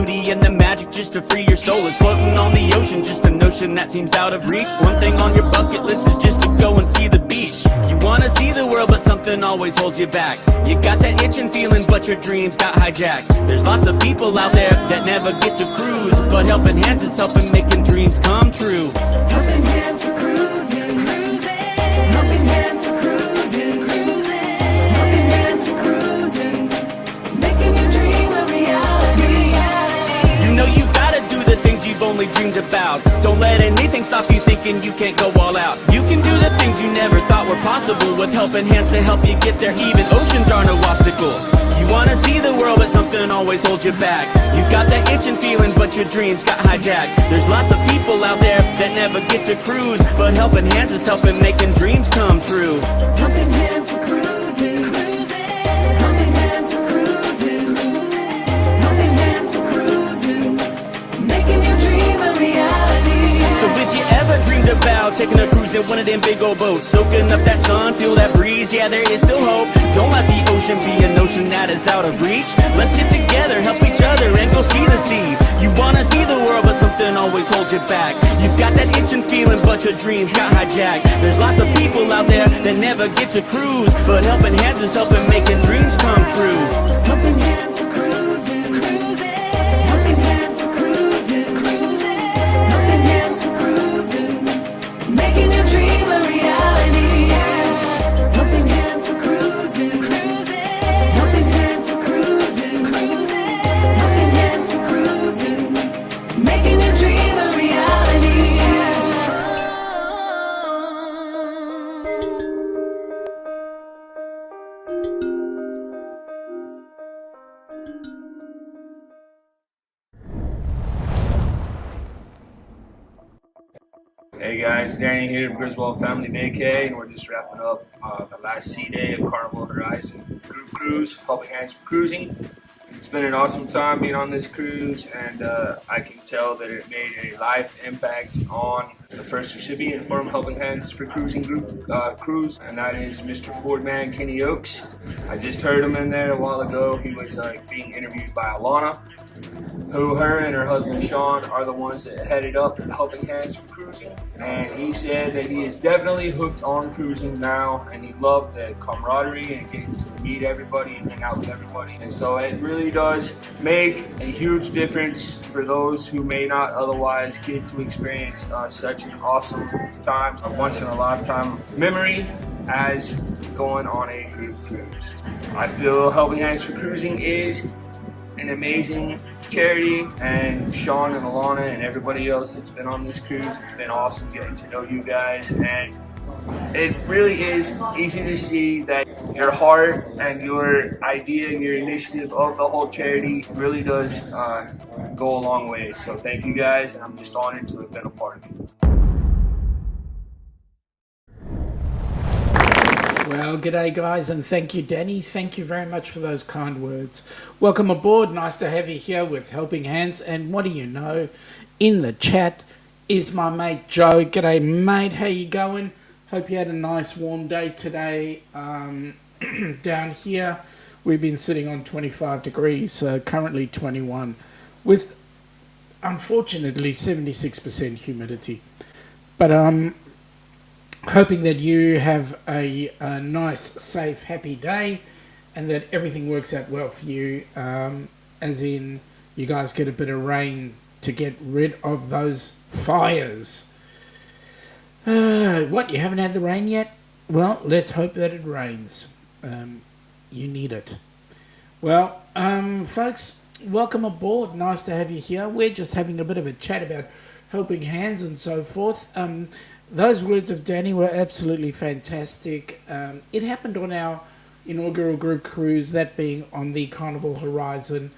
beauty and the magic just to free your soul. It's floating on the ocean, just a notion that seems out of reach. One thing on your bucket list is just to go and see the beach. You wanna see the world, but something always holds you back. You got that itching feeling, but your dreams got hijacked. There's lots of people out there that never get to cruise, but Helping Hands is helping making dreams come true. Helping Hands for cruising, cruising. Helping Hands for cruising, cruising. Helping Hands for cruising, making your dream a reality. You know you gotta do the things you've only dreamed about. Don't let anything stop you thinking you can't go all out. You can do the things you never thought were possible with Helping Hands to help you get there. Even oceans are no obstacle. You wanna see the world, but something always holds you back. You got that itching feeling, but your dreams got hijacked. There's lots of people out there that never get to cruise, but Helping Hands is helping making dreams come true. Helping Hands for cruising, cruising. Helping Hands for cruising, cruising. Helping Hands for cruising, making your dreams a reality. So if you ever dreamed about taking a cruise in one of them big old boats, soaking up that sun, feel that breeze, yeah, there is still hope. Don't let the ocean be a notion that is out of reach. Let's get together, help each other, and go see the sea. You wanna see the world, but something always holds you back. You've got that itching feeling, but your dreams got hijacked. There's lots of people out there that never get to cruise, but Helping Hands is helping making dreams come true. Helping Hands for cruising, cruising. Helping Hands for cruising, cruising. Helping Hands for cruising, making your dream a reality. Helping Hands for cruising, cruising. Helping Hands for cruising, cruising. Helping Hands for cruising, making your dream a reality. Hey guys, Danny here, Griswold Family Vacay, and we're just wrapping up the last sea day of Carnival Horizon group cruise, Helping Hands for Cruising. It's been an awesome time being on this cruise, and I can tell that it made a life impact on the first recipient from Helping Hands for Cruising group cruise, and that is Mr. Fordman Kenny Oakes. I just heard him in there a while ago. He was being interviewed by Alana, who her and her husband Shaun are the ones that headed up Helping Hands for Cruising, and he said that he is definitely hooked on cruising now, and he loved the camaraderie and getting to meet everybody and hang out with everybody. And so it really does make a huge difference for those who may not otherwise get to experience such an awesome time, a once in a lifetime memory as going on a group cruise. I feel Helping Hands for Cruising is an amazing charity, and Shaun and Alana and everybody else that's been on this cruise, it's been awesome getting to know you guys, and it really is easy to see that your heart and your idea and your initiative of the whole charity really does go a long way. So thank you guys, and I'm just honored to have been a part of it. Well, g'day guys, and thank you, Danny. Thank you very much for those kind words. Welcome aboard. Nice to have you here with Helping Hands. And what do you know? In the chat is my mate Joe. G'day, mate. How you going? Hope you had a nice warm day today. Down here, we've been sitting on 25 degrees, currently 21, with unfortunately 76% humidity. But hoping that you have a nice, safe, happy day, and that everything works out well for you, as in you guys get a bit of rain to get rid of those fires. What, you haven't had the rain yet? Well, let's hope that it rains. You need it. Well, folks, welcome aboard. Nice to have you here. We're just having a bit of a chat about Helping Hands and so forth. Those words of Danny were absolutely fantastic. It happened on our inaugural group cruise, that being on the Carnival Horizon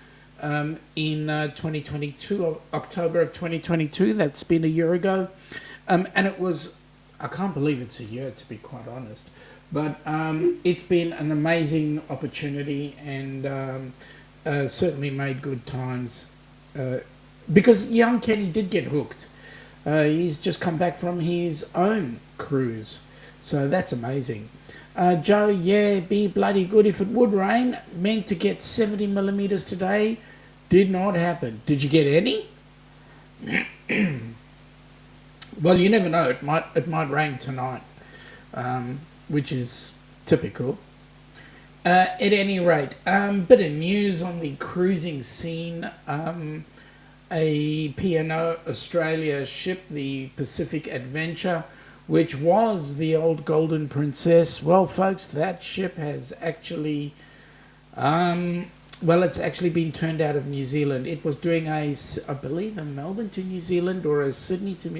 in 2022, October of 2022. That's been a year ago. And it was, I can't believe it's a year, to be quite honest. But it's been an amazing opportunity, and certainly made good times. Because young Kenny did get hooked. He's just come back from his own cruise, so that's amazing. Joe, yeah, be bloody good. If it would rain, meant to get 70 millimeters today, Did not happen. Did you get any? Well, you never know. It might rain tonight, which is typical. At any rate, bit of news on the cruising scene. A P&O Australia ship, the Pacific Adventure, which was the old Golden Princess. Well, folks, that ship has actually, it's actually been turned out of New Zealand. It was doing I believe, a Melbourne to New Zealand or a Sydney to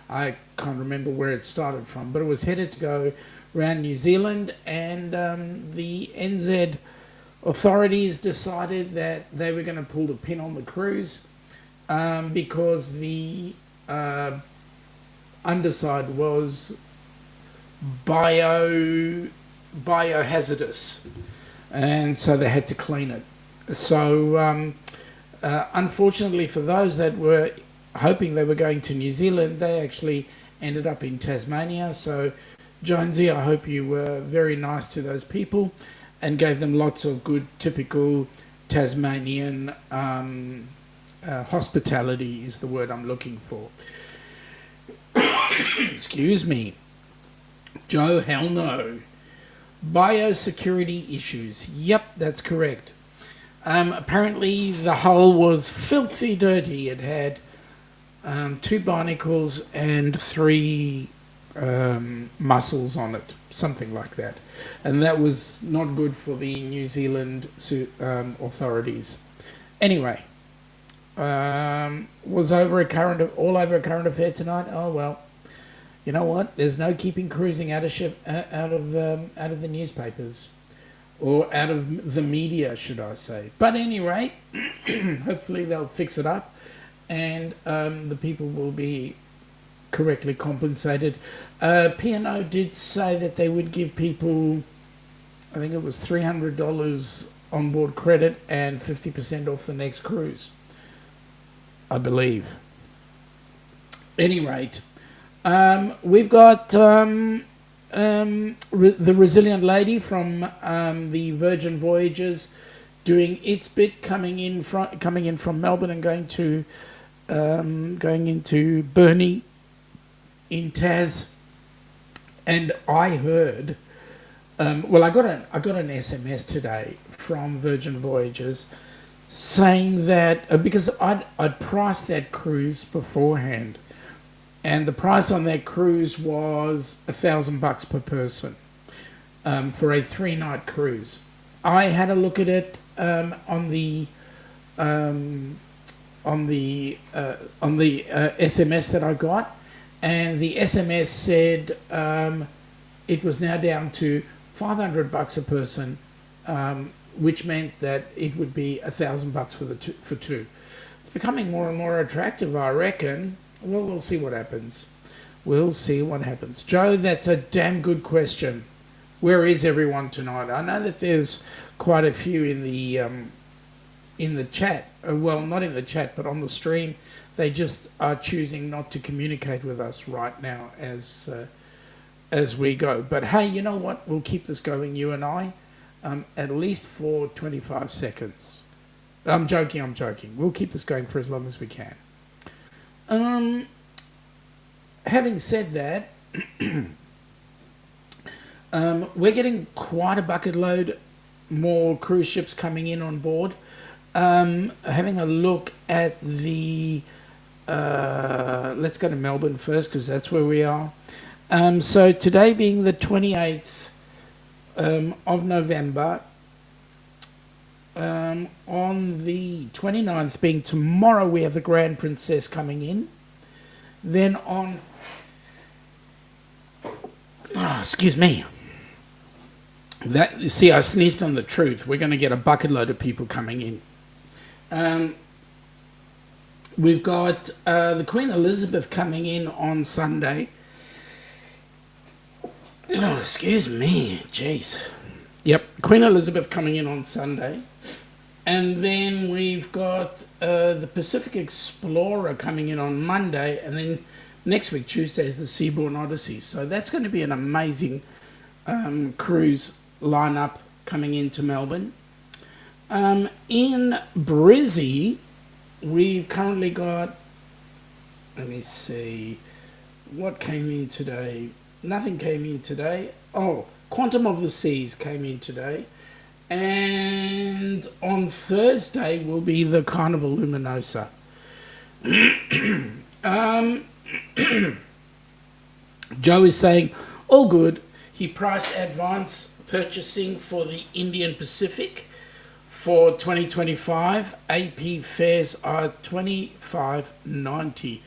I can't remember where it started from, but it was headed to go around New Zealand, and the NZ authorities decided that they were going to pull the pin on the cruise because the underside was biohazardous, and so they had to clean it. So unfortunately for those that were hoping they were going to New Zealand, they actually ended up in Tasmania. So Jonesy, I hope you were very nice to those people and gave them lots of good typical Tasmanian hospitality is the word I'm looking for. Excuse me. Joe, hell no. Biosecurity issues. Yep, that's correct. Apparently the hull was filthy dirty. It had 2 barnacles and 3 mussels on it, something like that. And that was not good for the New Zealand authorities. Anyway, was all over a current affair tonight. Oh well, you know what? There's no keeping cruising out of the newspapers, or out of the media, should I say? But at any rate, hopefully they'll fix it up, and the people will be correctly compensated. P&O did say that they would give people, I think it was $300 onboard credit and 50% off the next cruise, I believe. Any rate, we've got the Resilient Lady from the Virgin Voyages doing its bit, coming in from Melbourne and going into Burnie in Tas. And I heard, I got an SMS today from Virgin Voyages saying that because I'd priced that cruise beforehand, and the price on that cruise was $1,000 per person for a 3-night cruise. I had a look at it on the SMS that I got, and the SMS said it was now down to $500 a person, which meant that it would be $1,000 for two. It's becoming more and more attractive, I reckon. Well, we'll see what happens. We'll see what happens. Joe, that's a damn good question. Where is everyone tonight? I know that there's quite a few in the chat. Well, not in the chat, but on the stream. They just are choosing not to communicate with us right now as we go. But hey, you know what? We'll keep this going, you and I, at least for 25 seconds. I'm joking. We'll keep this going for as long as we can. Having said that, we're getting quite a bucket load more cruise ships coming in on board. Having a look at the let's go to Melbourne first, because that's where we are. So today being the 28th of November, on the 29th being tomorrow, we have the Grand Princess coming in. Then on excuse me, that, you see, I sneezed on the truth. We're going to get a bucket load of people coming in. We've got the Queen Elizabeth coming in on Sunday. Oh, excuse me, jeez. Yep, Queen Elizabeth coming in on Sunday. And then we've got the Pacific Explorer coming in on Monday. And then next week, Tuesday, is the Seabourn Odyssey. So that's going to be an amazing cruise lineup coming into Melbourne. In Brizzy, we've currently got, let me see, what came in today? Nothing came in today. Oh, Quantum of the Seas came in today. And on Thursday will be the Carnival Luminosa. Joe is saying, all good. He priced advance purchasing for the Indian Pacific for 2025. AP fares are $25.90.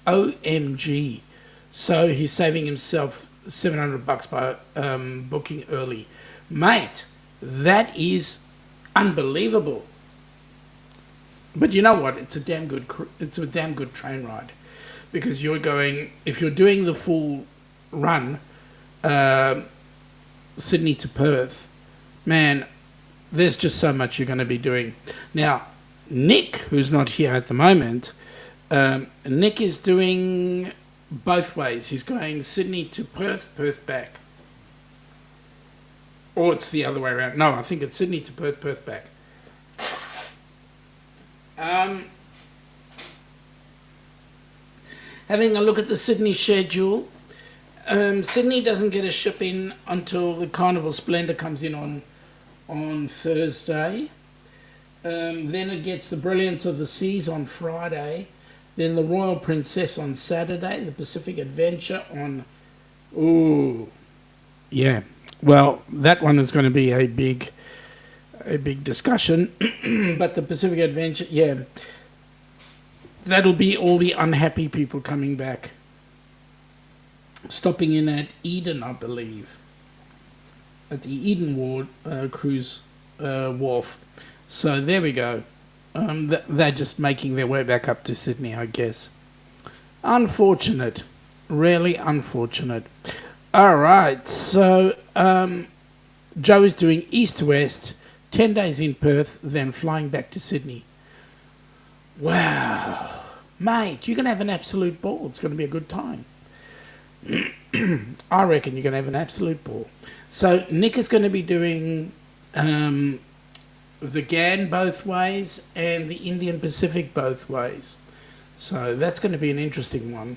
OMG. So he's saving himself $700 by booking early. Mate, that is unbelievable. But you know what? It's a damn good train ride, because you're going, if you're doing the full run, Sydney to Perth, man, there's just so much you're going to be doing. Now, Nick, who's not here at the moment, Nick is doing both ways. He's going Sydney to Perth, Perth back. Or it's the other way around. No, I think it's Sydney to Perth, Perth back. Having a look at the Sydney schedule, Sydney doesn't get a ship in until the Carnival Splendor comes in on Thursday. Then it gets the Brilliance of the Seas on Friday. Then the Royal Princess on Saturday. The Pacific Adventure on... Ooh. Yeah. Well, that one is going to be a big discussion. But the Pacific Adventure, yeah. That'll be all the unhappy people coming back. Stopping in at Eden, I believe. At the Eden cruise wharf. So there we go. They're just making their way back up to Sydney, I guess. Unfortunate. Really unfortunate. All right. So Joe is doing east to west, 10 days in Perth, then flying back to Sydney. Wow. Mate, you're going to have an absolute ball. It's going to be a good time. I reckon you're going to have an absolute ball. So Nick is going to be doing the GAN both ways and the Indian Pacific both ways. So that's going to be an interesting one.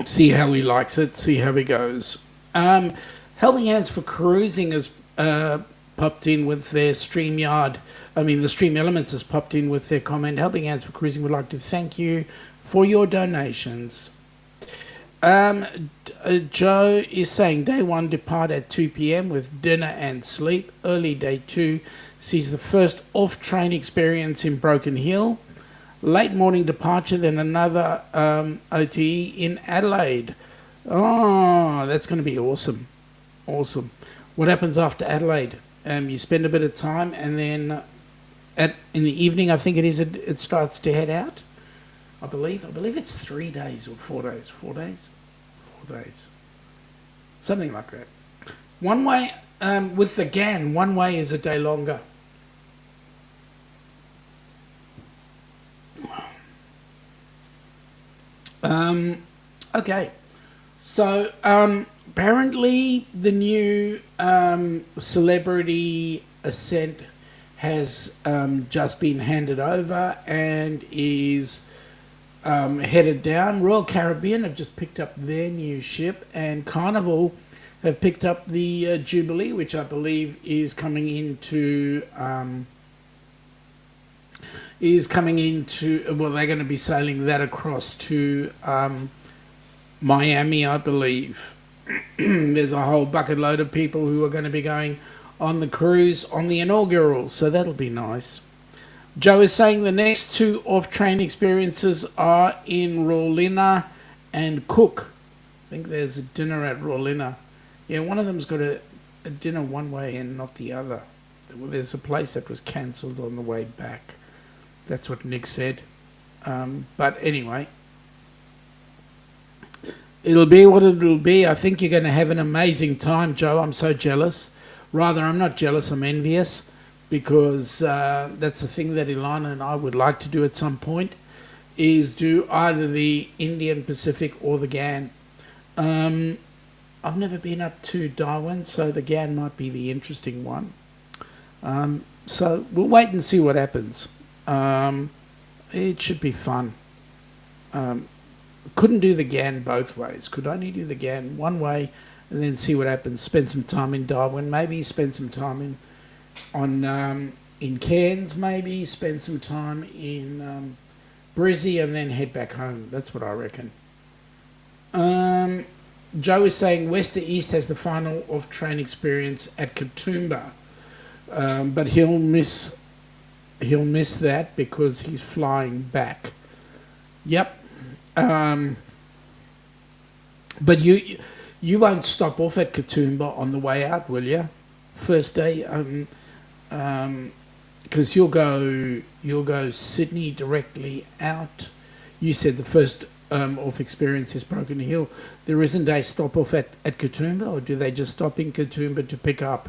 See how he likes it, see how he goes. Helping Hands for Cruising has popped in with their StreamYard. The Stream Elements has popped in with their comment. Helping Hands for Cruising would like to thank you for your donations. Joe is saying day 1 depart at 2 p.m. with dinner and sleep. Early day 2 sees the first off-train experience in Broken Hill. Late morning departure, then another OTE in Adelaide. Oh, that's going to be awesome. Awesome. What happens after Adelaide? You spend a bit of time, and then in the evening, I think it starts to head out. I believe it's 3 days or 4 days. 4 days? 4 days. Something like that. One way, with the GAN, one way is a day longer. Okay. So, apparently the new Celebrity Ascent has just been handed over and is headed down. Royal Caribbean have just picked up their new ship, and Carnival have picked up the Jubilee, which I believe is coming into well, they're going to be sailing that across to Miami, I believe. There's a whole bucket load of people who are going to be going on the cruise on the inaugural, so that'll be nice. Joe is saying the next 2 off-train experiences are in Rawlinna and Cook. I think there's a dinner at Rawlinna. Yeah, one of them's got a dinner one way and not the other. There's a place that was cancelled on the way back. That's what Nick said. But anyway, it'll be what it'll be. I think you're going to have an amazing time, Joe. I'm so jealous. Rather, I'm not jealous, I'm envious, because that's the thing that Ilana and I would like to do at some point, is do either the Indian Pacific or the GAN. I've never been up to Darwin, so the GAN might be the interesting one. So we'll wait and see what happens. It should be fun. Couldn't do the GAN both ways. Could only do the GAN one way and then see what happens. Spend some time in Darwin, maybe spend some time in Cairns, maybe spend some time in Brizzy and then head back home. That's what I reckon. Joe is saying West to East has the final off-train experience at Katoomba, but he'll miss that because he's flying back. Yep. But you won't stop off at Katoomba on the way out, will you? First day, because you'll go Sydney directly out. You said the first off experience is Broken Hill. There isn't a stop off at Katoomba, or do they just stop in Katoomba to pick up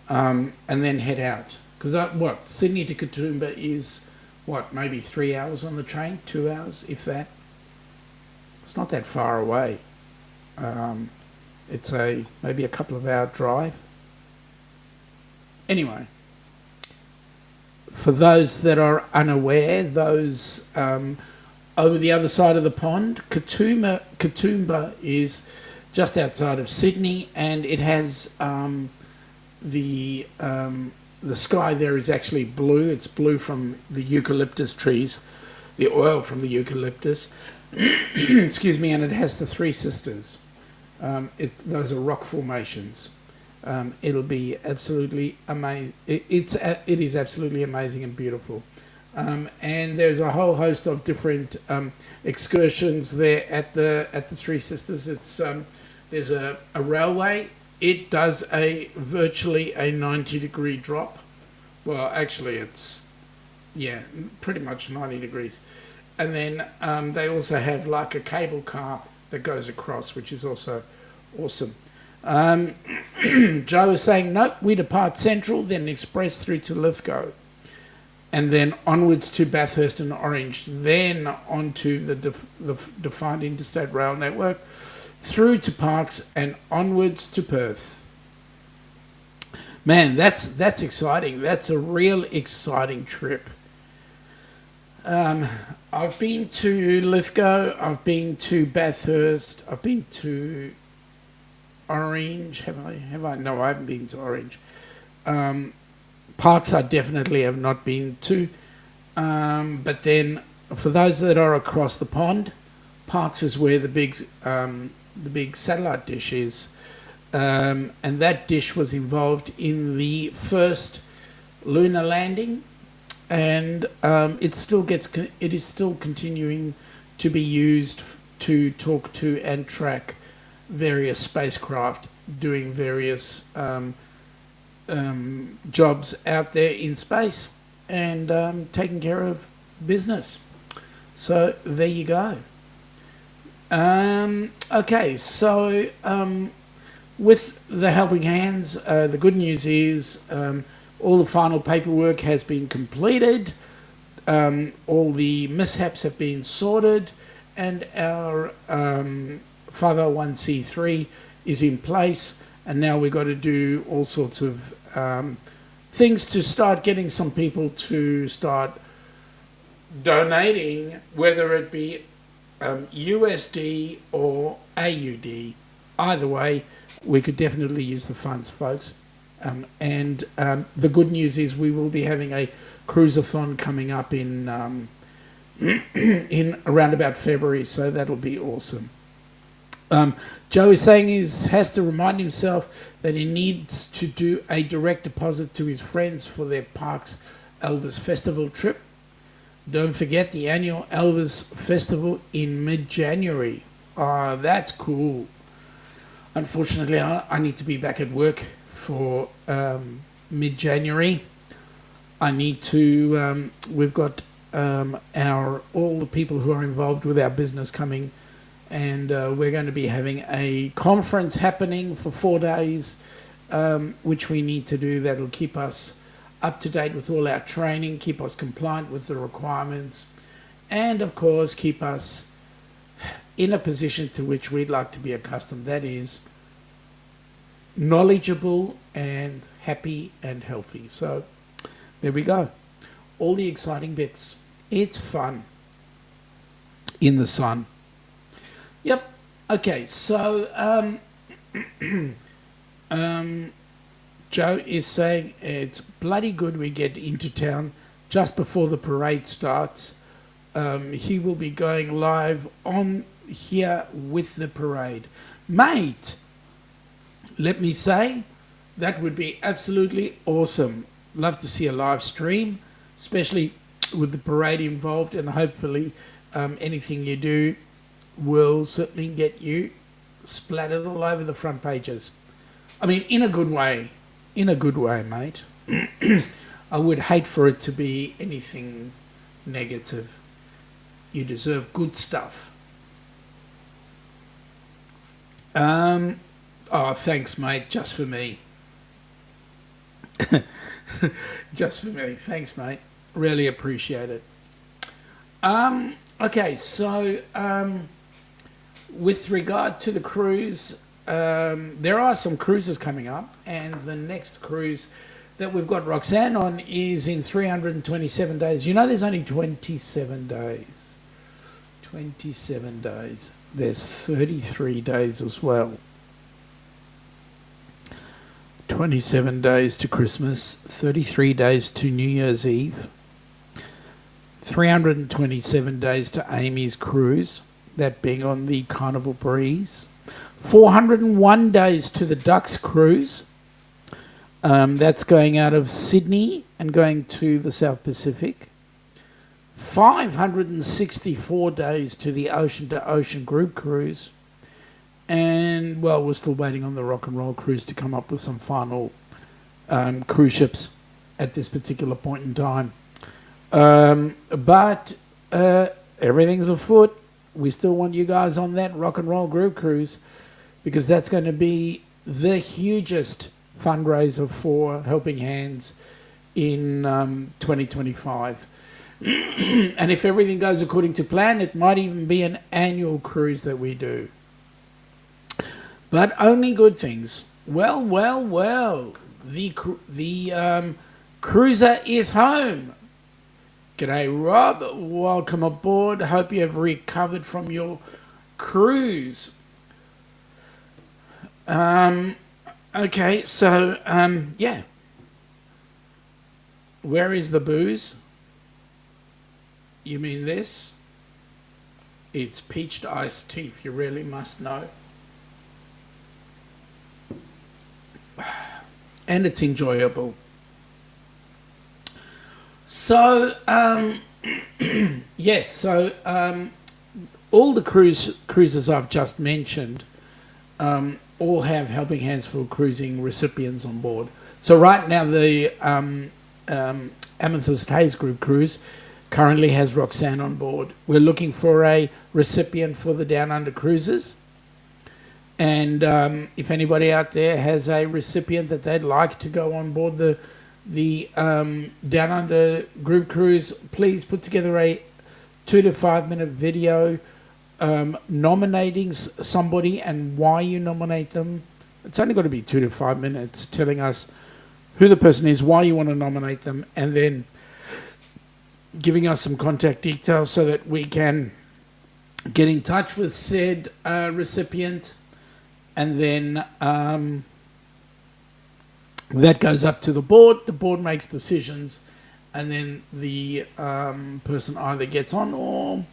and then head out? Because Sydney to Katoomba is maybe 3 hours on the train, 2 hours, if that. It's not that far away. It's maybe a couple of hour drive. Anyway, for those that are unaware, those over the other side of the pond, Katoomba is just outside of Sydney, and it has the sky there is actually blue. It's blue from the eucalyptus trees, the oil from the eucalyptus. Excuse me, and it has the Three Sisters. Those are rock formations. It'll be absolutely amazing. It is absolutely amazing and beautiful. And there's a whole host of different excursions there at the Three Sisters. It's there's a railway. It does virtually a 90-degree drop. Well, actually, it's pretty much 90 degrees. And then they also have like a cable car that goes across, which is also awesome. Joe is saying, nope, we depart Central, then express through to Lithgow, and then onwards to Bathurst and Orange, then onto the defined interstate rail network, through to Parkes and onwards to Perth. Man, that's exciting. That's a real exciting trip. I've been to Lithgow, I've been to Bathurst, I've been to Orange. Have I? No, I haven't been to Orange. Parkes I definitely have not been to. But then for those that are across the pond, Parkes is where the big satellite dish is. And that dish was involved in the first lunar landing. And it is still continuing to be used to talk to and track various spacecraft doing various jobs out there in space and taking care of business. So there you go. Okay, so with the helping hands, the good news is all the final paperwork has been completed, all the mishaps have been sorted, and our 501c3 is in place, and now we've got to do all sorts of things to start getting some people to start donating, whether it be USD or AUD. Either way, we could definitely use the funds, folks. And the good news is we will be having a cruiseathon coming up in around about February, so that'll be awesome. Joe is saying he has to remind himself that he needs to do a direct deposit to his friends for their Parkes Elvis Festival trip. Don't forget the annual Elvis Festival in mid-January. That's cool. Unfortunately, I need to be back at work for mid-January. I need to, we've got all the people who are involved with our business coming, and we're going to be having a conference happening for 4 days, which we need to do. That'll keep us up to date with all our training, keep us compliant with the requirements, and of course keep us in a position to which we'd like to be accustomed. That is knowledgeable and happy and healthy. So there we go. All the exciting bits. It's fun in the sun. Yep. Okay, so Joe is saying it's bloody good we get into town just before the parade starts. He will be going live on here with the parade. Mate, let me say, that would be absolutely awesome. Love to see a live stream, especially with the parade involved, and hopefully anything you do will certainly get you splattered all over the front pages. I mean, in a good way. In a good way, mate. I would hate for it to be anything negative. You deserve good stuff. Oh, thanks, mate. Just for me. Just for me. Thanks, mate. Really appreciate it. Okay, so with regard to the cruise, there are some cruises coming up, and the next cruise that we've got Roxanne on is in 327 days. You know, there's only 27 days. 27 days. There's 33 days as well. 27 days to Christmas, 33 days to New Year's Eve, 327 days to Amy's cruise, that being on the Carnival Breeze, 401 days to the Ducks cruise, that's going out of Sydney and going to the South Pacific, 564 days to the Ocean to Ocean group cruise, and, well, we're still waiting on the Rock and Roll cruise to come up with some final cruise ships at this particular point in time. But everything's afoot. We still want you guys on that Rock and Roll group cruise, because that's going to be the hugest fundraiser for Helping Hands in 2025. And if everything goes according to plan, it might even be an annual cruise that we do. But only good things. Well. The cruiser is home. G'day, Rob. Welcome aboard. Hope you have recovered from your cruise. Okay, so, yeah. Where is the booze? You mean this? It's peached iced tea, if you really must know. And it's enjoyable. So, yes, so all the cruises I've just mentioned all have Helping Hands for Cruising recipients on board. So right now the Amethyst Haze Group cruise currently has Roxanne on board. We're looking for a recipient for the Down Under cruises. And if anybody out there has a recipient that they'd like to go on board the Down Under group cruise, please put together a 2 to 5 minute video nominating somebody and why you nominate them. It's only got to be 2 to 5 minutes, telling us who the person is, why you want to nominate them, and then giving us some contact details so that we can get in touch with said recipient. And then that goes up to the board. The board makes decisions, and then the person either gets on or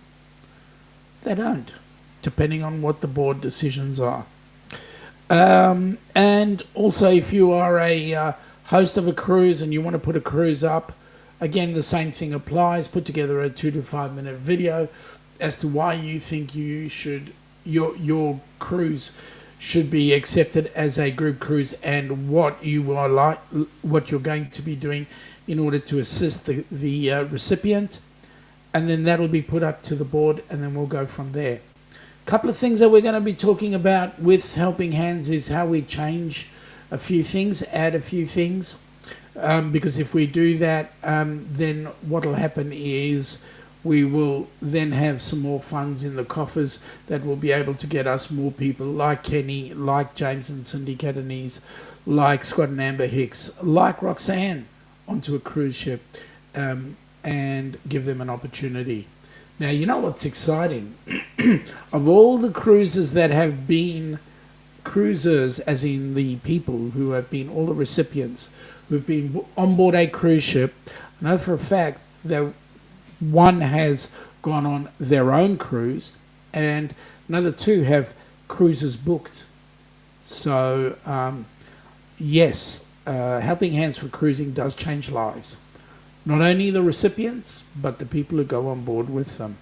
they don't, depending on what the board decisions are. And also, if you are a host of a cruise and you want to put a cruise up, again, the same thing applies. Put together a 2 to 5 minute video as to why you think you should your cruise should be accepted as a group cruise, and what you are like, what you're going to be doing in order to assist the recipient, and then that'll be put up to the board, and then we'll go from there. A couple of things that we're going to be talking about with Helping Hands is how we change a few things, add a few things, because if we do that, then what will happen is we will then have some more funds in the coffers that will be able to get us more people like Kenny, like James and Cindy Catanese, like Scott and Amber Hicks, like Roxanne onto a cruise ship, and give them an opportunity. Now, you know what's exciting? Of all the cruises that have been cruisers, as in the people who have been, all the recipients who've been on board a cruise ship, I know for a fact that one has gone on their own cruise and another two have cruises booked. So, yes, Helping Hands for Cruising does change lives. Not only the recipients, but the people who go on board with them.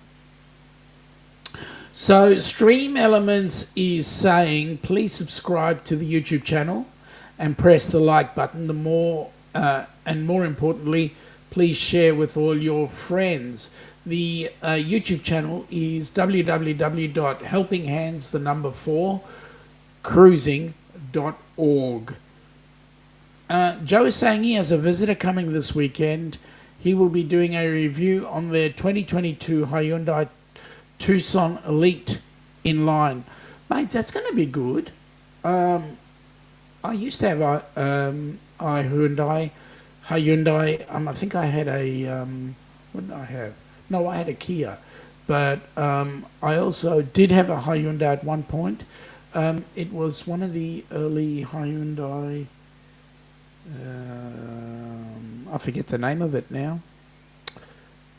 So Stream Elements is saying, please subscribe to the YouTube channel and press the like button. The more, and more importantly, please share with all your friends. The YouTube channel is www.helpinghands4cruising.org. Joe is saying he has a visitor coming this weekend. He will be doing a review on their 2022 Hyundai Tucson Elite inline. Mate, that's going to be good. I used to have a Hyundai. I think I had a... what did I have? No, I had a Kia. But I also did have a Hyundai at one point. It was one of the early Hyundai... I forget the name of it now.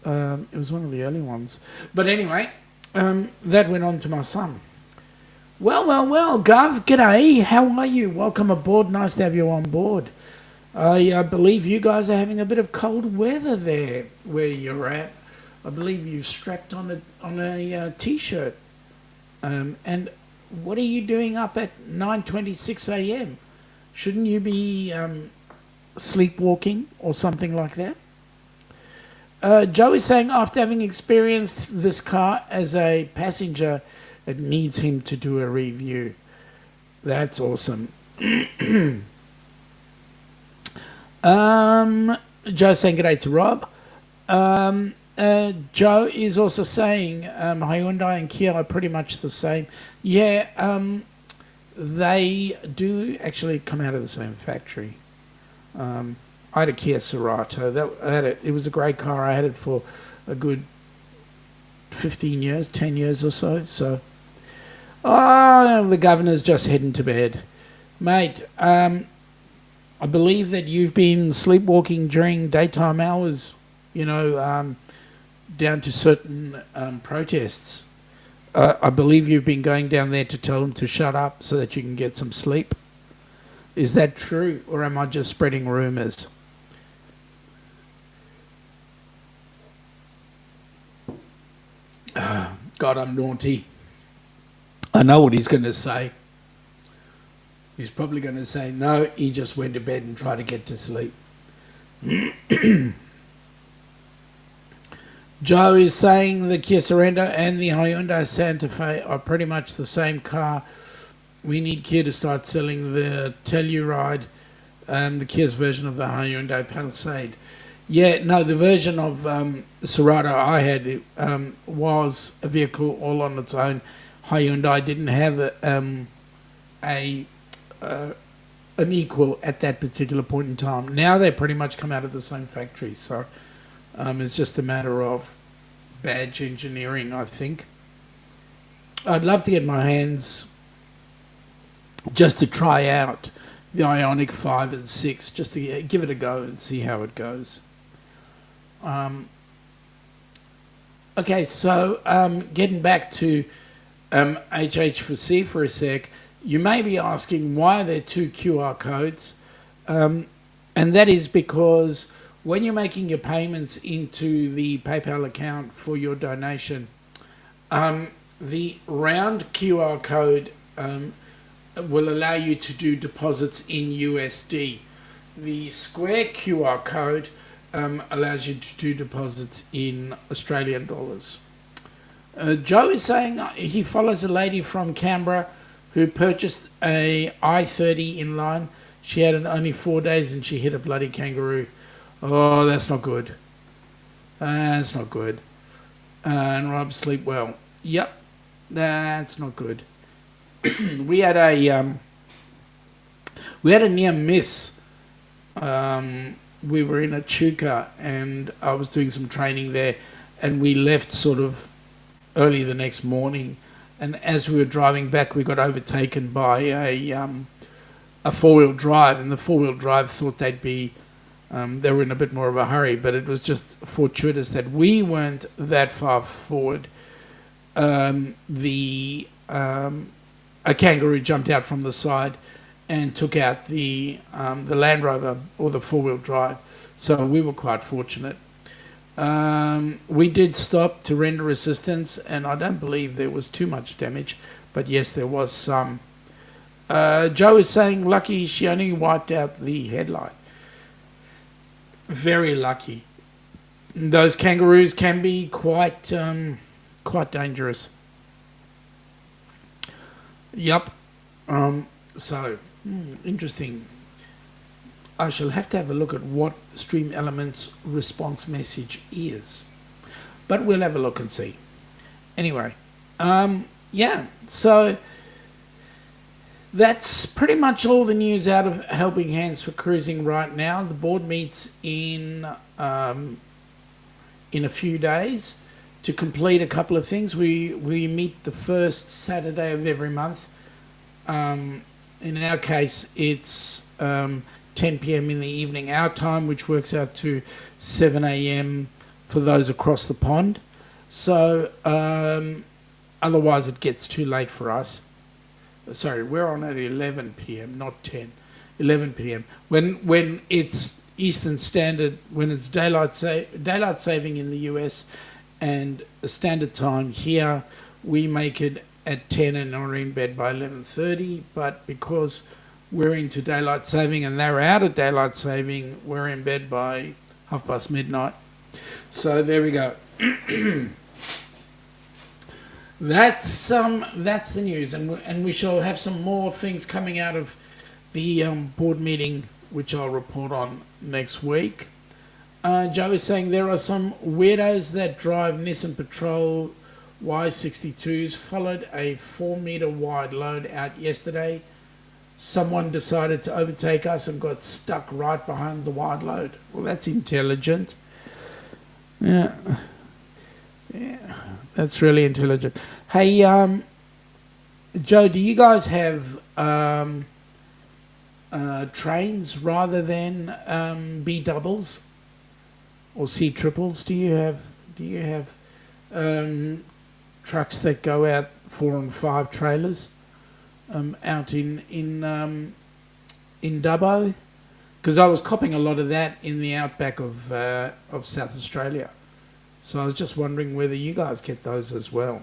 It was one of the early ones. But anyway, that went on to my son. Well, Gov, g'day. How are you? Welcome aboard. Nice to have you on board. I believe you guys are having a bit of cold weather there where you're at. I believe you've strapped on a t-shirt. And what are you doing up at 9:26 a.m.? Shouldn't you be sleepwalking or something like that? Joe is saying after having experienced this car as a passenger, it needs him to do a review. That's awesome. Joe saying g'day to Rob. Joe is also saying Hyundai and Kia are pretty much the same. Yeah, they do actually come out of the same factory. I had a Kia Cerato. It was a great car. I had it for a good 15 years, 10 years or so. So, the governor's just heading to bed. Mate, I believe that you've been sleepwalking during daytime hours, down to certain protests. I believe you've been going down there to tell them to shut up so that you can get some sleep. Is that true, or am I just spreading rumours? God, I'm naughty. I know what he's going to say. He's probably going to say, no, he just went to bed and tried to get to sleep. Joe is saying the Kia Sorento and the Hyundai Santa Fe are pretty much the same car. We need Kia to start selling the Telluride, the Kia's version of the Hyundai Palisade. Yeah, no, the version of Cerato I had was a vehicle all on its own. Hyundai didn't have an equal at that particular point in time. Now they pretty much come out of the same factory, so it's just a matter of badge engineering, I think. I'd love to get my hands just to try out the Ioniq 5 and 6, just to give it a go and see how it goes. Okay, so getting back to HH4C for a sec, you may be asking why are there two QR codes, and that is because when you're making your payments into the PayPal account for your donation, the round QR code will allow you to do deposits in USD. The square QR code allows you to do deposits in Australian dollars. Joe is saying he follows a lady from Canberra who purchased a i30 inline. She had it only 4 days and she hit a bloody kangaroo. Oh, that's not good. That's not good. and Rob, sleep well. Yep, that's not good. we had a near miss. We were in Echuca, and I was doing some training there, and we left sort of early the next morning. And as we were driving back, we got overtaken by a four-wheel drive, and the four-wheel drive thought they were in a bit more of a hurry, but it was just fortuitous that we weren't that far forward. A kangaroo jumped out from the side and took out the Land Rover, or the four-wheel drive. So we were quite fortunate. We did stop to render assistance, and I don't believe there was too much damage, but yes, there was some. Joe is saying lucky she only wiped out the headlight. Very lucky. Those kangaroos can be quite dangerous. Yup. Interesting. I shall have to have a look at what Stream Elements response message is, but we'll have a look and see. Anyway, so that's pretty much all the news out of Helping Hands for Cruising right now. The board meets in a few days to complete a couple of things. We meet the first Saturday of every month. In our case, it's 10 p.m. in the evening our time, which works out to 7 a.m. for those across the pond. So otherwise it gets too late for us. Sorry, we're on at 11 p.m., not 10. 11 p.m. When it's Eastern Standard, when it's daylight saving in the US and standard time here, we make it at 10 and are in bed by 11:30. But because we're into daylight saving and they're out of daylight saving, we're in bed by midnight. So there we go. That's the news, and we shall have some more things coming out of the board meeting, which I'll report on next week. Joe is saying there are some weirdos that drive Nissan Patrol Y62s, followed a 4-meter wide load out yesterday. Someone decided to overtake us and got stuck right behind the wide load. Well, that's intelligent. Yeah, that's really intelligent. Hey, Joe, do you guys have trains rather than B doubles or C triples? Do you have trucks that go out 4 and 5 trailers out in Dubbo? Because I was copying a lot of that in the outback of South Australia. So I was just wondering whether you guys get those as well.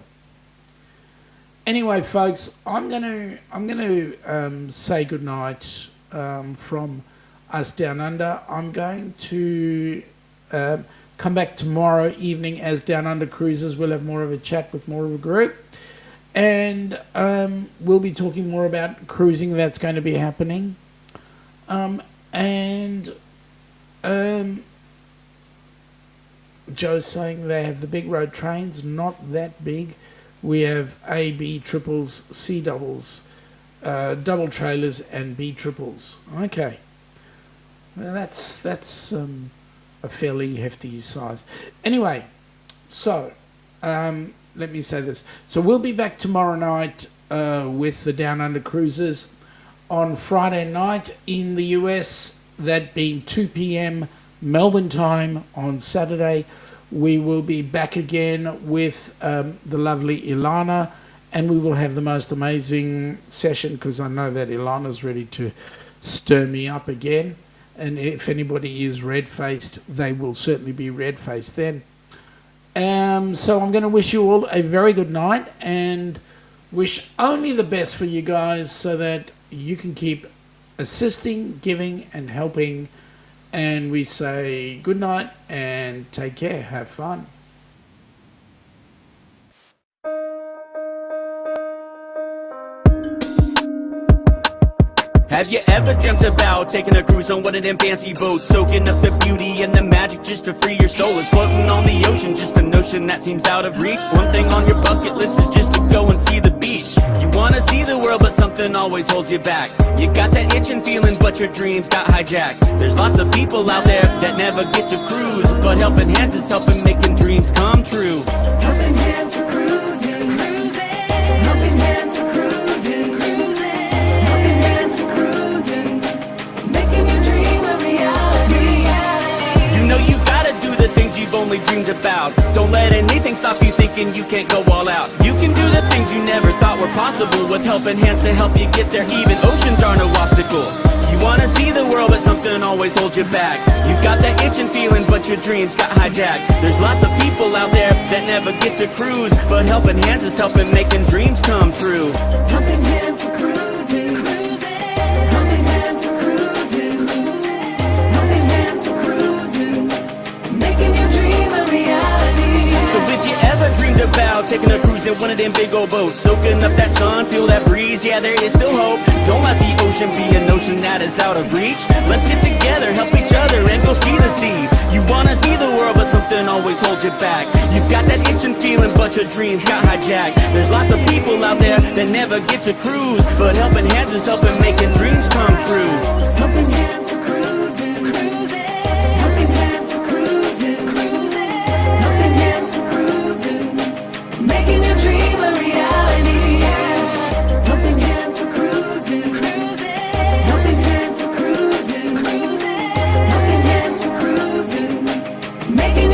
Anyway, folks, I'm gonna say goodnight from us down under. I'm going to come back tomorrow evening as Down Under Cruisers. We'll have more of a chat with more of a group, and we'll be talking more about cruising that's going to be happening. Joe's saying they have the big road trains, not that big. We have A, B triples, C doubles, double trailers, and B triples. Okay, well, that's a fairly hefty size. Anyway, so let me say this. So we'll be back tomorrow night with the Down Under Cruisers. On Friday night in the US, that being 2 p.m. Melbourne time. On Saturday, we will be back again with the lovely Ilana, and we will have the most amazing session, because I know that Ilana's ready to stir me up again. And if anybody is red-faced, they will certainly be red-faced then. So I'm going to wish you all a very good night and wish only the best for you guys, so that you can keep assisting, giving, and helping. And we say good night and take care. Have fun. Have you ever dreamt about taking a cruise on one of them fancy boats, soaking up the beauty and the magic just to free your soul? It's floating on the ocean, just a notion that seems out of reach. One thing on your bucket list is just to go and see the beach. You wanna see the world, but something always holds you back. You got that itching feeling, but your dreams got hijacked. There's lots of people out there that never get to cruise, but helping hands is helping making dreams come true. Helping hands for cruising, cruising. Helping hands for cruising, cruising. Helping hands for cruising. Making your dream a reality. You know you gotta do the things you've only dreamed about. Don't let anything stop you thinking you can't go all out. You can do the things you never thought were possible, with helping hands to help you get there. Even oceans are no obstacle. You wanna see the world, but something always holds you back. You got that itching feeling, but your dreams got hijacked. There's lots of people out there that never get to cruise, but helping hands is helping making dreams come true. Helping hands for cruising, cruising. Helping hands for cruising, cruising. Helping hands for cruising. Making your dream a reality. So if you ever dreamed about taking a cruise in one of them big old boats, soaking up that sun, feel that breeze, yeah, there is still hope. Don't let the ocean be a notion that is out of reach. Let's get together, help each other, and go see the sea. You wanna see the world, but something always holds you back. You've got that itching feeling, but your dreams got hijacked. There's lots of people out there that never get to cruise, but helping hands is helping making dreams come true. Helping hands for cruising, cruising. Helping hands for cruising, cruising. Helping hands for cruising. Making your dream a reality. Helping hands for cruising, cruising. Helping hands for cruising, cruising. Helping hands for cruising. Making